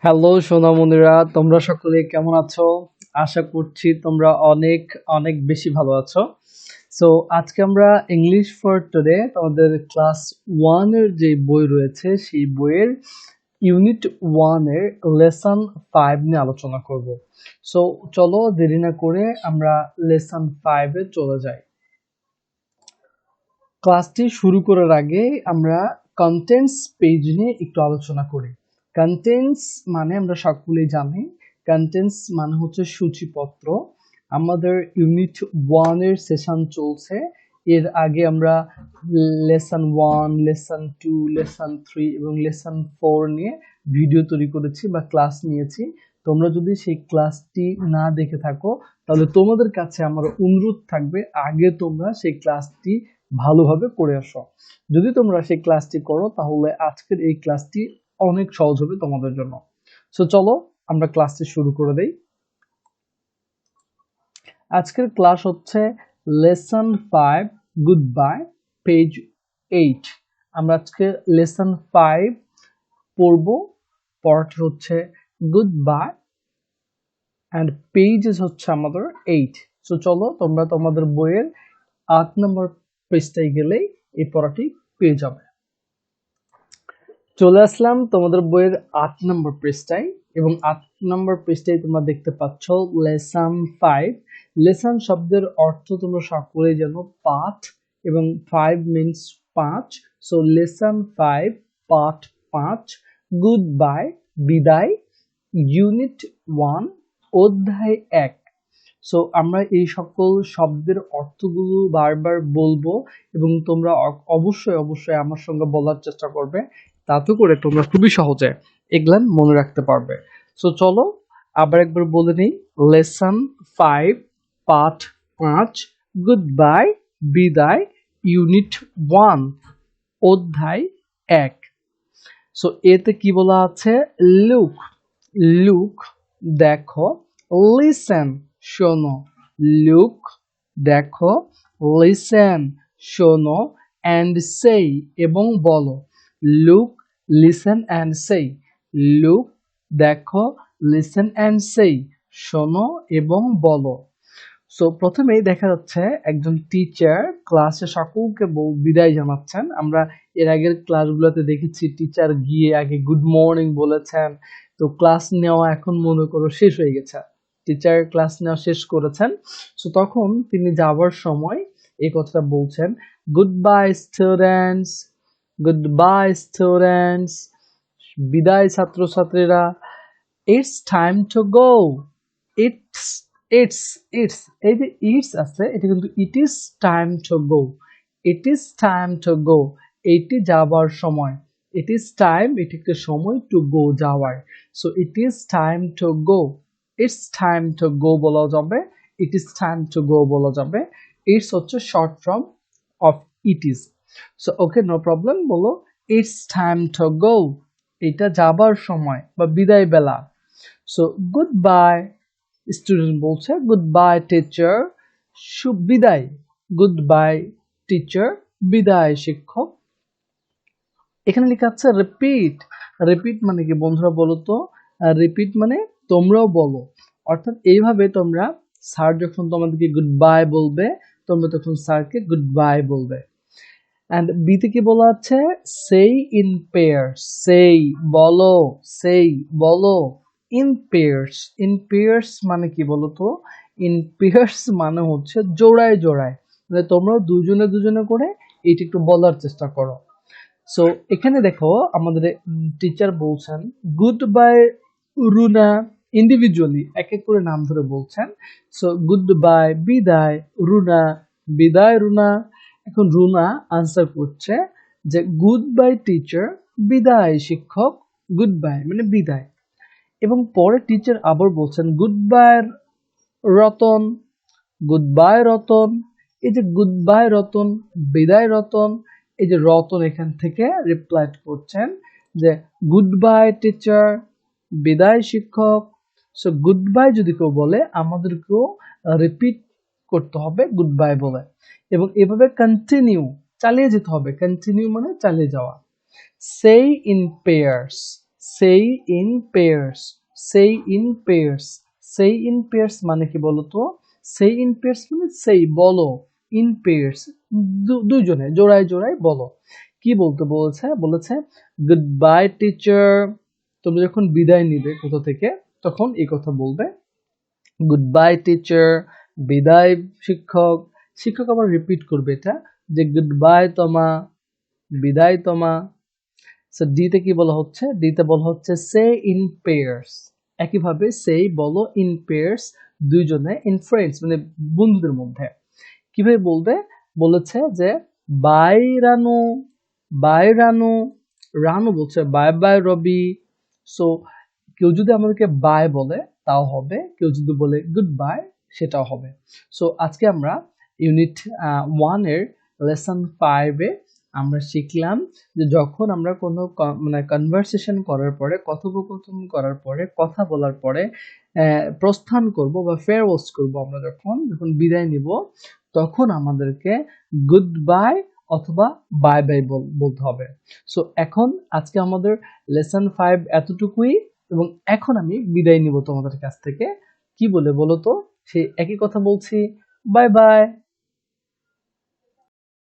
Hello সোনামণিরা, তোমরা সকলে কেমন আছো? আশা করছি তোমরা অনেক অনেক বেশি ভালো আছো। সো আজকে আমরা ইংলিশ ফর টুডে তোমাদের ক্লাস 1 এর যে বই রয়েছে সেই বইয়ের ইউনিট 1 এর লেসন 5 নিয়ে আলোচনা করব। সো চলো দেরি না করে আমরা লেসন 5 এ চলে যাই। ক্লাসটি শুরু করার আগে আমরা কন্টেন্টস পেজ নিয়ে একটু আলোচনা করি। কন্টেন্টস মানে আমরা সকলেই জানি, কন্টেন্টস মানে হচ্ছে সূচিপত্র। আমাদের ইউনিট 1 এর সেশন চলছে। এর আগে আমরা লেসন 1, লেসন 2, লেসন 3 এবং লেসন 4 নিয়ে ভিডিও তৈরি করেছি বা ক্লাস নিয়েছি। তোমরা যদি সেই ক্লাসটি না দেখে থাকো তাহলে তোমাদের কাছে আমার অনুরোধ থাকবে আগে তোমরা সেই ক্লাসটি ভালোভাবে করে আসো। যদি তোমরা সেই ক্লাসটি করো তাহলে আজকের এই ক্লাসটি অনেক সহজ হবে তোমাদের জন্য। সো চলো আমরা ক্লাসটি শুরু করে দেই। আজকের ক্লাস হচ্ছে লেসন 5 গুড বাই পেজ 8। আমরা আজকে লেসন 5 পড়ব। পড়াটা হচ্ছে গুড বাই এন্ড পেজেস হচ্ছে আমাদের 8। সো চলো তোমরা তোমাদের বইয়ের 8 নম্বর পৃষ্ঠায় গেলেই এই পড়াটি পেয়ে যাবে। চলে আসলাম তোমাদের বইয়ের 8 নম্বর পৃষ্ঠায় এবং 8 নম্বর পৃষ্ঠায় তোমরা দেখতে পাচ্ছ লেসন 5। লেসন শব্দের অর্থ তোমরা সকলেই জানো পাঠ এবং 5 মিন্স 5। সো লেসন 5 পাঠ 5, গুড বাই বিদায়, ইউনিট 1 অধ্যায় 1। সো আমরা এই সকল শব্দের অর্থগুলো বারবার বলবো এবং তোমরা অবশ্যই অবশ্যই আমার সঙ্গে বলার চেষ্টা করবে, তাতে করে তোমরা খুবই সহজে এগুলা মনে রাখতে পারবে। সো চলো আবার একবার বলে নিই, লেসন 5 পাঠ 5, গুড বাই বিদায়, ইউনিট 1 অধ্যায় 1। সো এতে কি বলা আছে? লুক, লুক দেখো, লিসেন শোনো, লুক দেখো, লিসেন শোনো, অ্যান্ড সেই এবং বলো। লুক, লিসেন অ্যান্ড সেই। লুক দেখো, লিসেন অ্যান্ড সেই শোনো এবং বলো। সো প্রথমেই দেখা যাচ্ছে একজন টিচার ক্লাসে সকলকে বিদায় জানাচ্ছেন। আমরা এর আগের ক্লাসগুলোতে দেখেছি টিচার গিয়ে আগে গুড মর্নিং বলেছেন। তো ক্লাস নেওয়া এখন মনে করো শেষ হয়ে গেছে, টিচার ক্লাস নেওয়া শেষ করেছেন। সো তখন তিনি যাবার সময় এই কথাটা বলছেন, good bye students, good bye students, বিদায় ছাত্রছাত্রীরা, it's time to go. It's it's it's এই যে ইটস আছে এটা কিন্তু ইট is time to go. It is time to গো, এটি যাবার সময়। ইট ইজ টাইম, এটি একটা সময়, টু গো যাওয়ার। So it is time to go, it's time to go বলা যাবে, it is time to go বলা যাবে। ইটস হচ্ছে short form of it is. So okay, no problem, বলো ইটস টাইম টু গো, এটা যাবার সময় বা বিদায় বেলা। সো গুড বাই, স্টুডেন্ট বলছে গুড বাই টিচার, শুভ বিদায়, গুড বাই টিচার, বিদায় শিক্ষক। এখানে লেখা আছে রিপিট। রিপিট মানে কি বন্ধুরা বলো তো? রিপিট মানে তোমরাও বলো, অর্থাৎ এইভাবে তোমরা স্যার যখন তোমাদেরকে গুড বাই বলবে তোমরা তখন স্যারকে গুড বাই বলবে। এন্ড বিতে কি বলা আছে? সেই ইন পেয়ার্স, সেই বলো, সেই বলো ইন পেয়ার্স। ইন পেয়ার্স মানে কি বলতো? ইন পেয়ার্স মানে হচ্ছে জোড়ায় জোড়ায়, মানে তোমরা দুজনে দুজনে করে এটা একটু বলার চেষ্টা করো। সো এখানে দেখো আমাদের টিচার বলছেন গুড বাই রুনা, ইন্ডিভিজুয়ালি এক এক করে নাম ধরে বলছেন। সো গুড বাই বিদায় রুনা, বিদায় রুনা। এখন রুনা আনসার করছে যে গুড বাই টিচার, বিদায় শিক্ষক, গুড বাই মানে বিদায়। এবং পরে টিচার আবার বলছেন good bye Ratan, good bye Ratan. এই যে গুড বাই রতন, বিদায় রতন, এই যে রতন এখান থেকে রিপ্লাই করছেন যে গুড বাই টিচার, বিদায় শিক্ষক। সো গুড বাই যদি কেউ বলে আমাদেরকেও রিপিট করতে হবে গুড বাই বলে, এবং এভাবে কন্টিনিউ চালিয়ে যেতে হবে। কন্টিনিউ মানে চালিয়ে যাওয়া। সেই in pairs, say in pairs, say in pairs, say in pairs মানে কি বলো তো? say in pairs মানে say বলো, in pairs দুইজনে জোড়ায় জোড়ায় বলো। কি বলতে বলেছে? বলেছে গুড বাই টিচার, তুমি যখন বিদায় নিবে কোথা থেকে তখন এই কথা বলবে, গুড বাই টিচার, বিদায় শিক্ষক। শিক্ষক আবার রিপিট করবে এটা যে গুড বাই তোমা, বিদায় তোমা। সো ডিতে কি বলা হচ্ছে? ডিতে বলা হচ্ছে সে ইন পেয়ার্স। একইভাবে সেই বলো ইন পেয়ার্স, দুইজনে, ইন ফ্রেন্ডস মানে বন্ধুদের মধ্যে। কিভাবে বলবে? বলেছে যে বাই রানু, বাই রানু, রানু বলছে বাই বাই রবি। সো কেউ যদি আমাদেরকে বাই বলে তাও হবে, কেউ যদি বলে গুড বাই সেটাও হবে। সো আজকে আমরা ইউনিট 1 এর লেসন 5 এ আমরা শিখলাম যে যখন আমরা কোনো মানে কনভারসেশন করার পরে, কথোপকথন করার পরে, কথা বলার পরে প্রস্থান করব বা ফেয়ারওয়েলস করব, আমরা যখন বিদায় নিব তখন আমাদেরকে গুড বাই অথবা বাই বাই বলতে হবে। সো এখন আজকে আমাদের লেসন 5 এতটুকুই, এবং এখন আমি বিদায় নিব তোমাদের কাছ থেকে। কি বলে বলো তো? সেই একই কথা বলছি, বাই বাই।